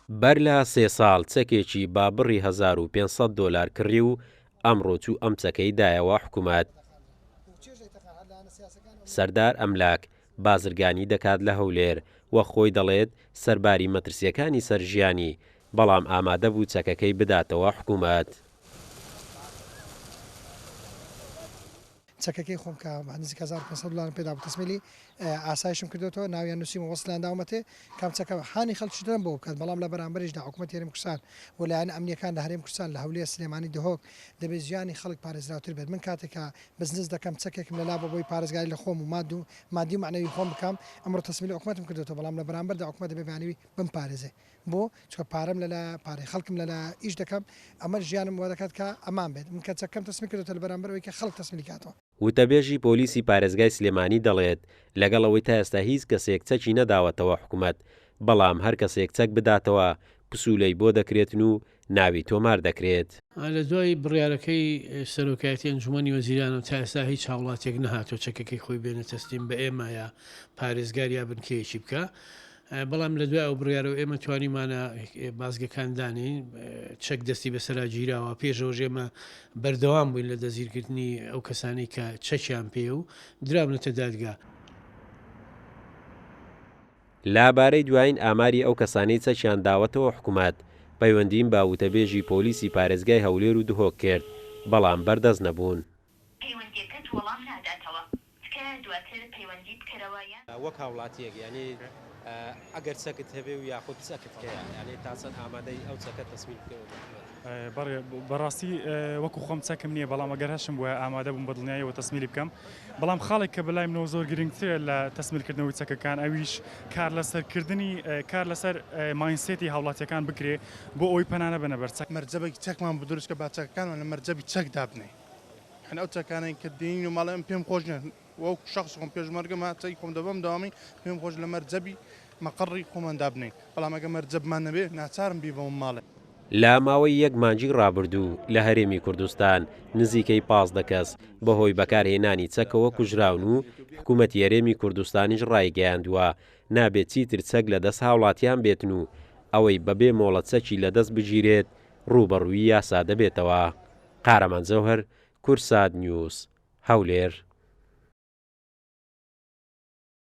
بەر لە 3 ساڵ چەکێکی با بڕی $1500 کڕی و ئەمڕۆ چوو ئەم چەکەی دایەوە حکوومەت. سەردار ئەملاک بازرگانی دەکات لە هەولێر وە خۆی دەڵێت سەرباری مەترسیەکانی سەر ژیانی، بەڵام ئامادە بوو چەکەکەی بداتەوە حکوومەت. چەکەکەی خۆم کە نزیک $1500 پێدا بوو تەسمیلی ئاسایشم کردوەوە ناویان نووسیم وەسڵیان داومەتێ کام چەکە هانی خەڵکی دەم بۆ بکات بەڵام لە بەرامبەریشدا حکوومەت هێرمی کوردستان و لایەنە ئەمنیەکان لە هەرێمی کوردستان لە هەولێر سلێمانی دهۆک دەبێت ژیانی خەڵک پارێزراوتر بێت. من کاتێکە بزنس دەکەم چەکێکم لەلا بە بۆی پارێزگاری لە خۆم و مادی و معنەوی خۆم بکەم ئەمڕۆ تەسمیلی حکوومەتم کردوەوە بەڵام لە بەرامبەردا حکوومەت دەبێت بەیانەوەی بمپارێزێ بۆ چکە پارەم لەلا پارەی خەڵکم لەلا ئیش دەکەم ئەمە ژیانم وە دەکات کە ئەمان بێت من کە چەکەم تەسمی کردوتە لە بەرامبەرەوەی کە خەڵک تەسمیلی کاتەوە. وتەبێژی پۆلیسی پارێزگای سلێمانی دەڵێت لەگەڵەوەی تا ئێستا هیچ کەسێک چەکی نەداوەتەوە حکوومەت، بەڵام هەر کەسێک چەک بداتەوە پسوولەی بۆ دەکرێتن و ناوی تۆمار دەکرێت. لە دوای بڕیارەکەی سەرۆکایەتی ئەنجومەنی وەزیرانە تا ئێستا هیچ هاوڵاتێک نەهاتۆ چەکەکەی خۆی بێنە تەسلیم بە ئێمە یا پارێزگار یا بنکەیەکی بکە، بەڵام لە دوای ئەو بڕیارەوە ئێمە توانیمانە بازگەکاندانی چەک دەستی بەسەرا گیراوە پێشەوە ئێمە بەردەوام بووین لە دەزیرکردنی ئەو کەسانی کە چەکیان پێ و درابنێتە دادگا. لابارەی دوایین ئاماری ئەو کەسانەی چەکیان داوەتەوە حکوومەت پەیوەندیم با وتەبێژی پۆلیسی پارێزگای هەولێر و دهۆک کرد، بەڵام بەردەست نەبوون. پەیوەندیەکەت وەڵام ناداتەوە تکە دواتر پەیوەندی بکەرەوە وەک هاوڵاتیەک یعنی ئەگەر چەکت هەبێ و یاخود چەکت هەیە یعنی تا چەند ئامادەی ئەو چەکە تەسمیل بکەوە. بەڕاستی وەکو خۆم چەکم نییە بەڵام ئەگەر هەشم بووە ئامادە بووم بە دڵنیاییەوە تەسمیلی بکەم، بەڵام خاڵێک کە بەلای منەوە زۆر گرنگترە لە تەسمیلکردنەوەی چەکەکان ئەویش کار لەسەرکردنی کار لەسەر ماینسێتی هاوڵاتیەکان بکرێ بۆ ئەوی پەنانە بنە بەر چەک مەرجەبێکی چەکمان بدروستکە با چەکەکان لە مەرجەبی چەک دابنێ ئەو چەکانەی کە دێنین و ماڵێم پێم خۆش وەکو شخص خۆم پێشمەرگەمە چەی خۆم دەبم داوامی پێم خۆش لە مەرجەبی مەقڕی خۆمان دابنین، بەڵام ئەگە مەرجەبمان نەبێ ناچارم بی بەم ماڵێ. لە ماوەی یەک مانجی ڕابردوو لە هەرێمی کوردستان نزیکەی 15 کەس بەهۆی بەکارهێنانی چەکەوە کوژراون و حکوومەتی هەرێمی کوردستانیش ڕایگەیاندووە نابێت چیتر چەک لە دەست هاوڵاتیان بێتن و ئەوەی بەبێ مۆڵەت چەکی لەدەست بگیرێت ڕوبەڕووی یاسا دەبێتەوە. قارەمان زەوهەر، کورسات نیوز، هەولێر.